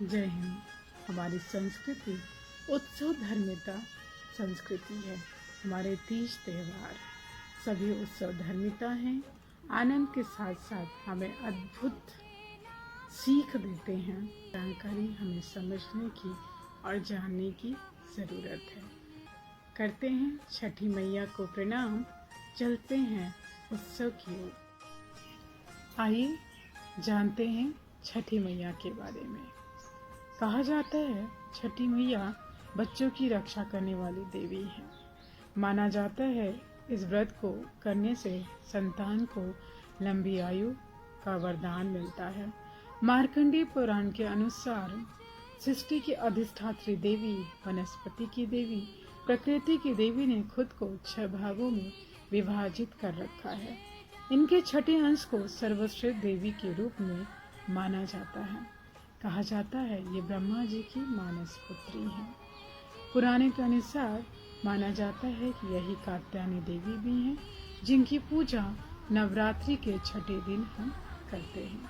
जय हिंद। हमारी संस्कृति उत्सव धर्मिता संस्कृति है। हमारे तीज त्योहार सभी उत्सव धर्मिता हैं। आनंद के साथ साथ हमें अद्भुत सीख देते हैं। जानकारी हमें समझने की और जानने की ज़रूरत है। करते हैं छठी मैया को प्रणाम, चलते हैं उत्सव की ओर। आइए जानते हैं छठी मैया के बारे में। कहा जाता है छठी मैया बच्चों की रक्षा करने वाली देवी है। माना जाता है इस व्रत को करने से संतान को लंबी आयु का वरदान मिलता है। मार्कंडेय पुराण के अनुसार सृष्टि की अधिष्ठात्री देवी, वनस्पति की देवी, प्रकृति की देवी ने खुद को 6 भागों में विभाजित कर रखा है। इनके छठे अंश को सर्वश्रेष्ठ देवी के रूप में माना जाता है। कहा जाता है ये ब्रह्मा जी की मानस पुत्री है। पुराने के अनुसार माना जाता है कि यही कात्यायनी देवी भी हैं, जिनकी पूजा नवरात्रि के छठे दिन हम करते हैं।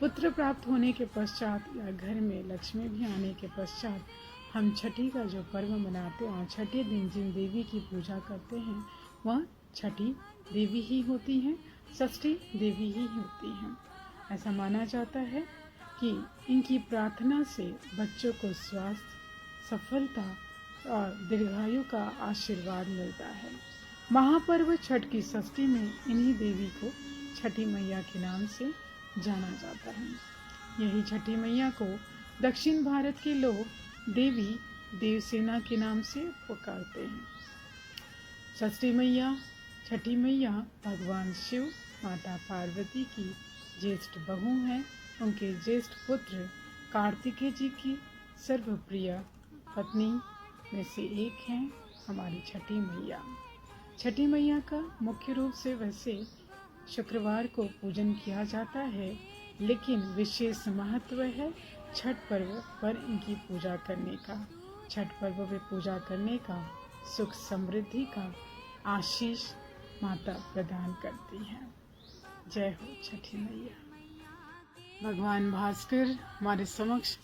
पुत्र प्राप्त होने के पश्चात या घर में लक्ष्मी भी आने के पश्चात हम छठी का जो पर्व मनाते हैं और छठे दिन जिन देवी की पूजा करते हैं वह छठी देवी ही होती हैं, षष्ठी देवी ही होती हैं। ऐसा माना जाता है कि इनकी प्रार्थना से बच्चों को स्वास्थ्य, सफलता और दीर्घायु का आशीर्वाद मिलता है। महापर्व छठ की षष्ठी में इन्हीं देवी को छठी मैया के नाम से जाना जाता है। यही छठी मैया को दक्षिण भारत के लोग देवी देवसेना के नाम से पुकारते हैं। षष्ठी मैया, छठी मैया भगवान शिव, माता पार्वती की ज्येष्ठ बहू हैं। उनके ज्येष्ठ पुत्र कार्तिकेय जी की सर्वप्रिय पत्नी में से एक हैं हमारी छठी मैया। छठी मैया का मुख्य रूप से वैसे शुक्रवार को पूजन किया जाता है, लेकिन विशेष महत्व है छठ पर्व पर इनकी पूजा करने का। छठ पर्व में पूजा करने का सुख समृद्धि का आशीष माता प्रदान करती हैं। जय हो छठी मैया। भगवान भास्कर हमारे समक्ष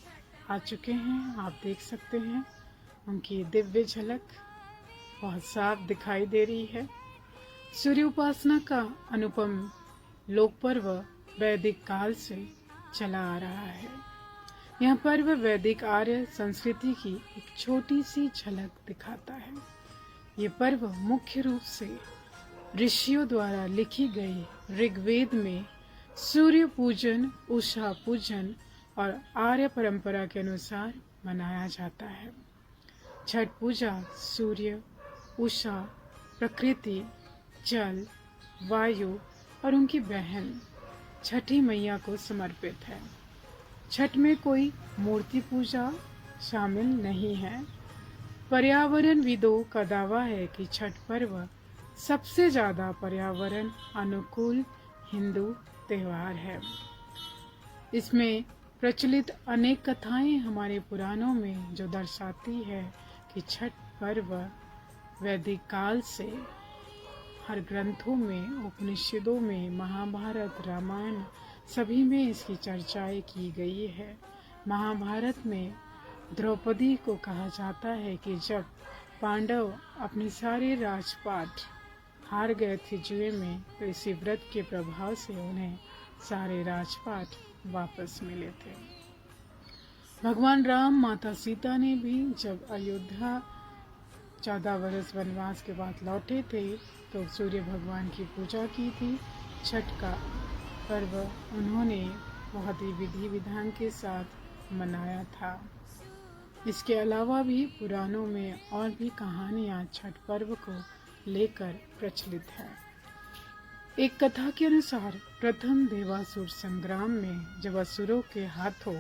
आ चुके हैं। आप देख सकते हैं उनकी दिव्य झलक बहुत साफ दिखाई दे रही है। सूर्य उपासना का अनुपम लोक पर्व वैदिक काल से चला आ रहा है। यह पर्व वैदिक आर्य संस्कृति की एक छोटी सी झलक दिखाता है। ये पर्व मुख्य रूप से ऋषियों द्वारा लिखी गई ऋग्वेद में सूर्य पूजन, उषा पूजन और आर्य परंपरा के अनुसार मनाया जाता है। छठ पूजा सूर्य, उषा, प्रकृति, जल, वायु और उनकी बहन छठी मैया को समर्पित है। छठ में कोई मूर्ति पूजा शामिल नहीं है। पर्यावरणविदों का दावा है कि छठ पर्व सबसे ज्यादा पर्यावरण अनुकूल हिंदू त्योहार है। इसमें प्रचलित अनेक कथाएं हमारे पुराणों में जो दर्शाती है कि छठ पर्व वैदिक काल से हर ग्रंथों में, उपनिषदों में, महाभारत, रामायण सभी में इसकी चर्चाएं की गई है। महाभारत में द्रौपदी को कहा जाता है कि जब पांडव अपने सारे राजपाट हार गए थे जुए में, तो इसी व्रत के प्रभाव से उन्हें सारे राजपाट वापस मिले थे। भगवान राम, माता सीता ने भी जब अयोध्या 14 वर्ष वनवास के बाद लौटे थे तो सूर्य भगवान की पूजा की थी। छठ का पर्व उन्होंने बहुत ही विधि विधान के साथ मनाया था। इसके अलावा भी पुराणों में और भी कहानियां छठ पर्व को लेकर प्रचलित है। एक कथा के अनुसार प्रथम देवासुर संग्राम में जब असुरों के हाथों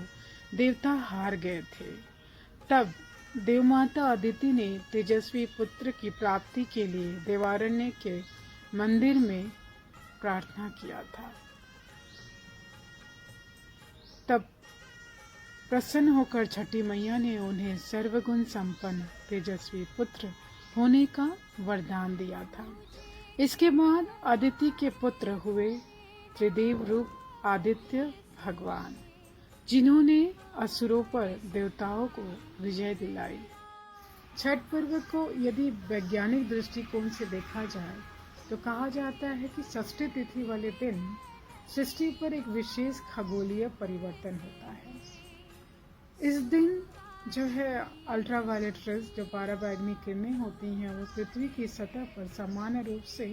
देवता हार गए थे, तब देवमाता अदिति ने तेजस्वी पुत्र की प्राप्ति के लिए देवारण्य के मंदिर में प्रार्थना किया था। तब प्रसन्न होकर छठी मैया ने उन्हें सर्वगुण संपन्न तेजस्वी पुत्र होने का वरदान दिया था। इसके बाद आदित्य के पुत्र हुए त्रिदेव रूप आदित्य भगवान। जिन्होंने असुरों पर देवताओं को विजय दिलाई। छठ पर्व को यदि वैज्ञानिक दृष्टिकोण से देखा जाए तो कहा जाता है कि षष्ठी तिथि वाले दिन सृष्टि पर एक विशेष खगोलीय परिवर्तन होता है। इस दिन जो है अल्ट्रावायलेट रेज, जो पराबैंगनी किरणें होती हैं, वो पृथ्वी की सतह पर सामान्य रूप से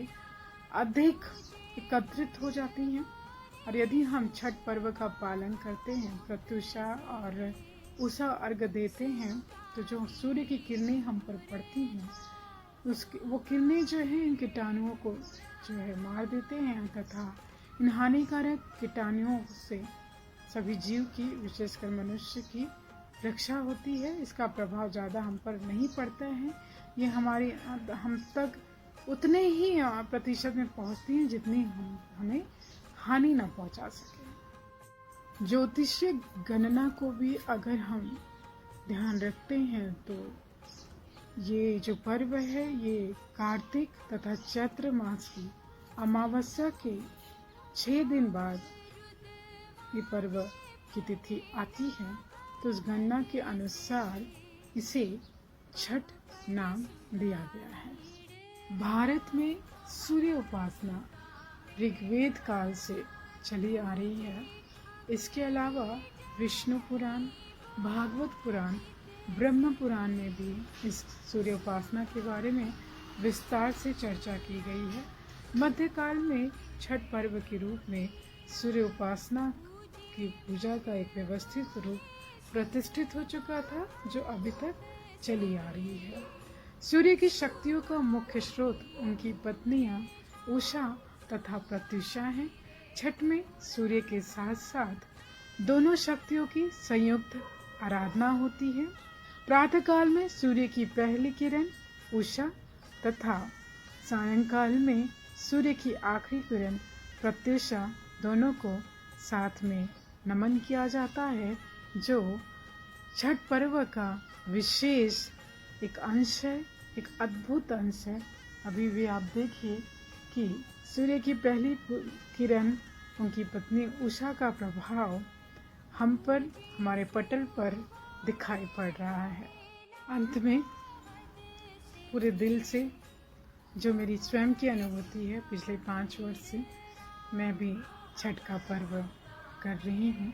अधिक एकत्रित हो जाती हैं। और यदि हम छठ पर्व का पालन करते हैं, प्रत्युषा और उषा अर्घ देते हैं, तो जो सूर्य की किरणें हम पर पड़ती हैं, वो किरणें जो है इन कीटाणुओं को जो है मार देते हैं, तथा इन हानिकारक कीटाणुओं से सभी जीव की, विशेषकर मनुष्य की रक्षा होती है। इसका प्रभाव ज़्यादा हम पर नहीं पड़ता है। ये हम तक उतने ही प्रतिशत में पहुंचती हैं जितनी हमें हानि न पहुंचा सके। ज्योतिषीय गणना को भी अगर हम ध्यान रखते हैं तो ये जो पर्व है, ये कार्तिक तथा चैत्र मास की अमावस्या के 6 दिन बाद ये पर्व की तिथि आती है। तो उस गणना के अनुसार इसे छठ नाम दिया गया है। भारत में सूर्य उपासना ऋग्वेद काल से चली आ रही है। इसके अलावा विष्णु पुराण, भागवत पुराण, ब्रह्म पुराण में भी इस सूर्य उपासना के बारे में विस्तार से चर्चा की गई है। मध्यकाल में छठ पर्व के रूप में सूर्य उपासना की पूजा का एक व्यवस्थित रूप प्रतिष्ठित हो चुका था, जो अभी तक चली आ रही है। सूर्य की शक्तियों का मुख्य स्रोत उनकी पत्नियां उषा तथा प्रत्युषा हैं। छठ में सूर्य के साथ साथ दोनों शक्तियों की संयुक्त आराधना होती है। प्रातःकाल में सूर्य की पहली किरण उषा तथा सायंकाल में सूर्य की आखिरी किरण प्रत्युषा, दोनों को साथ में नमन किया जाता है, जो छठ पर्व का विशेष एक अंश है, एक अद्भुत अंश है। अभी भी आप देखिए कि सूर्य की पहली किरण, उनकी पत्नी उषा का प्रभाव हम पर, हमारे पटल पर दिखाई पड़ रहा है। अंत में पूरे दिल से जो मेरी स्वयं की अनुभूति है, पिछले 5 वर्ष से मैं भी छठ का पर्व कर रही हूँ।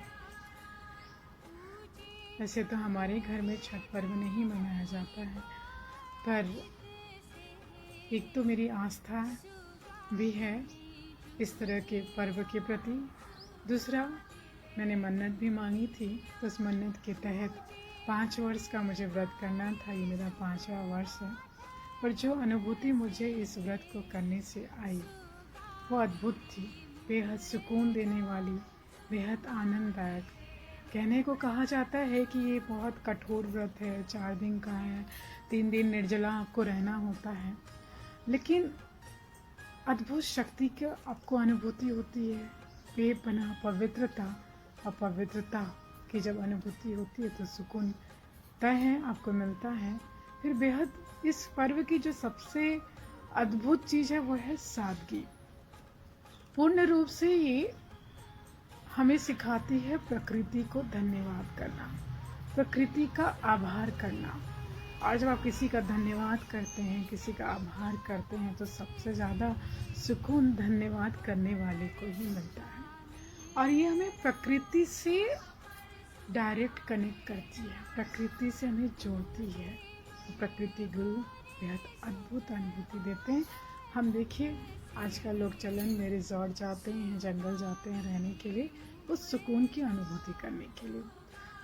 वैसे तो हमारे घर में छठ पर्व नहीं मनाया जाता है, पर एक तो मेरी आस्था भी है इस तरह के पर्व के प्रति। दूसरा, मैंने मन्नत भी मांगी थी, तो उस मन्नत के तहत 5 वर्ष का मुझे व्रत करना था। ये मेरा 5वां वर्ष है। पर जो अनुभूति मुझे इस व्रत को करने से आई, वो अद्भुत थी, बेहद सुकून देने वाली, बेहद आनंददायक। कहने को कहा जाता है कि ये बहुत कठोर व्रत है, 4 दिन का है, 3 दिन निर्जला आपको रहना होता है, लेकिन अद्भुत शक्ति की आपको अनुभूति होती है। बेपनाह पवित्रता और पवित्रता की जब अनुभूति होती है तो सुकून तय है आपको मिलता है। फिर बेहद इस पर्व की जो सबसे अद्भुत चीज़ है वो है सादगी। पूर्ण रूप से ये हमें सिखाती है प्रकृति को धन्यवाद करना, प्रकृति का आभार करना। और जब आप किसी का धन्यवाद करते हैं, किसी का आभार करते हैं, तो सबसे ज़्यादा सुकून धन्यवाद करने वाले को ही मिलता है। और ये हमें प्रकृति से डायरेक्ट कनेक्ट करती है, प्रकृति से हमें जोड़ती है। प्रकृति गुरु बेहद अद्भुत अनुभूति देते हैं। हम देखिए आजकल लोग चलन में रिजॉर्ट जाते हैं, जंगल जाते हैं रहने के लिए, उस सुकून की अनुभूति करने के लिए।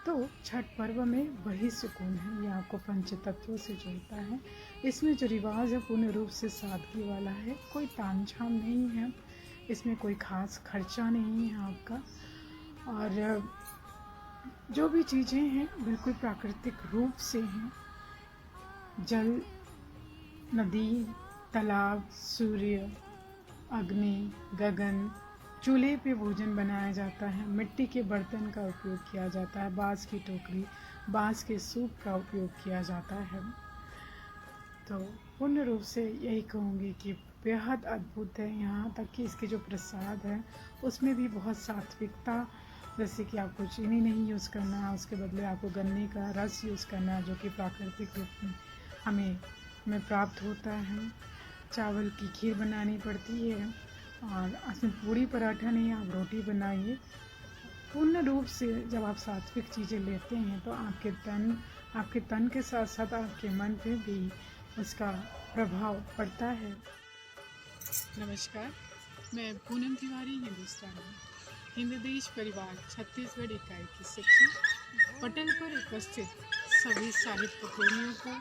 तो छठ पर्व में वही सुकून है, ये आपको पंच तत्वों से जोड़ता है। इसमें जो रिवाज है पूर्ण रूप से सादगी वाला है, कोई तामझाम नहीं है, इसमें कोई खास खर्चा नहीं है आपका। और जो भी चीज़ें हैं बिल्कुल प्राकृतिक रूप से हैं। जल, नदी, तालाब, सूर्य, अग्नि, गगन, चूल्हे पे भोजन बनाया जाता है, मिट्टी के बर्तन का उपयोग किया जाता है, बाँस की टोकरी, बाँस के सूप का उपयोग किया जाता है। तो पूर्ण रूप से यही कहूँगी कि बेहद अद्भुत है। यहाँ तक कि इसके जो प्रसाद है उसमें भी बहुत सात्विकता जैसे कि आपको चीनी नहीं यूज़ करना है, उसके बदले आपको गन्ने का रस यूज़ करना है, जो कि प्राकृतिक रूप में हमें प्राप्त होता है। चावल की खीर बनानी पड़ती है और उसमें पूड़ी पराठा नहीं, आप रोटी बनाइए। पूर्ण रूप से जब आप सात्विक चीज़ें लेते हैं तो आपके तन के साथ साथ आपके मन पे भी उसका प्रभाव पड़ता है। नमस्कार, मैं पूनम तिवारी, हिंदुस्तानी हिंदू देश परिवार छत्तीसगढ़ इकाई की सचिव। पटल पर उपस्थित सभी साहित्य प्रेमियों को,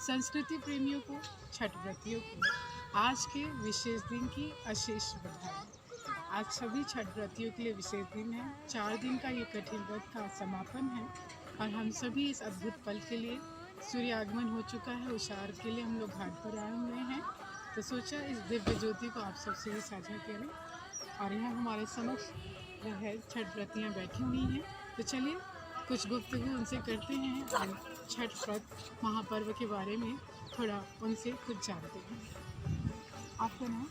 संस्कृति प्रेमियों को, छठ व्रतियों को आज के विशेष दिन की अशेष बधाई। आज सभी छठ व्रतियों के लिए विशेष दिन है। 4 दिन का ये कठिन व्रत का समापन है और हम सभी इस अद्भुत पल के लिए, सूर्य आगमन हो चुका है, उस अर्घ के लिए हम लोग घाट पर आए हुए हैं। तो सोचा इस दिव्य ज्योति को आप सबसे भी साझा करें। और यहाँ हमारे समक्ष जो है छठ व्रतियाँ बैठी हुई हैं, तो चलिए कुछ गुफ्तगू उनसे करते हैं और छठ व्रत महापर्व के बारे में थोड़ा उनसे कुछ जानते हैं। आपका नाम?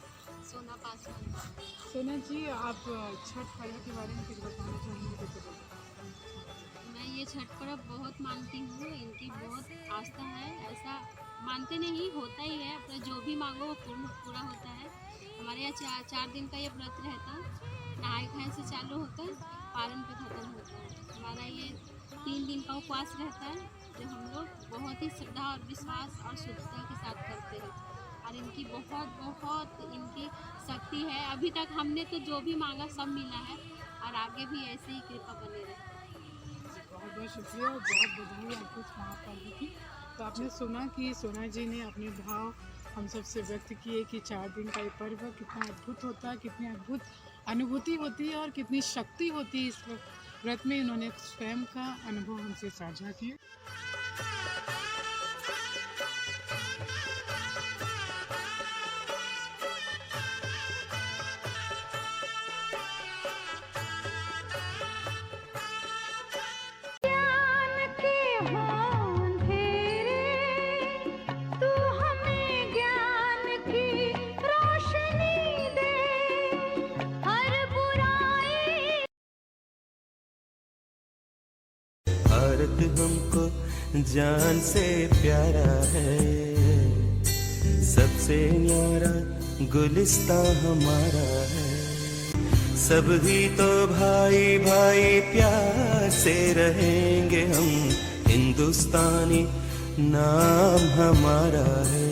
सोना पासवान। सोना जी, आप छठ पर्व के बारे में कुछ बताना चाहेंगे? मैं ये छठ पर्व बहुत मानती हूँ, इनकी बहुत आस्था है। ऐसा मानते नहीं, होता ही है, अपना जो भी मांगो वो पूरा होता है। हमारे यहाँ 4 दिन का ये व्रत रहता, नहाए खाए से चालू होता है, पारण पे ख़त्म होता है। हमारा ये 3 दिन का उपवास रहता है, जो हम लोग बहुत ही श्रद्धा और विश्वास और शुद्धता के साथ करते हैं। और इनकी बहुत इनकी शक्ति है। अभी तक हमने तो जो भी मांगा सब मिला है और आगे भी ऐसे ही कृपा बने रहे। बहुत बहुत शुक्रिया और बहुत बधाई आपको इस महापर्व की। तो आपने सुना कि सोना जी ने अपने भाव हम सबसे व्यक्त किए कि 4 दिन का ये पर्व कितना अद्भुत होता है, कितनी अद्भुत अनुभूति होती है और कितनी शक्ति होती है इस व्रत में। इन्होंने स्वयं का अनुभव हमसे साझा किया। भारत हमको जान से प्यारा है, सबसे न्यारा गुलिस्तां हमारा है। सब ही तो भाई भाई प्यार से रहेंगे हम, हिंदुस्तानी नाम हमारा है।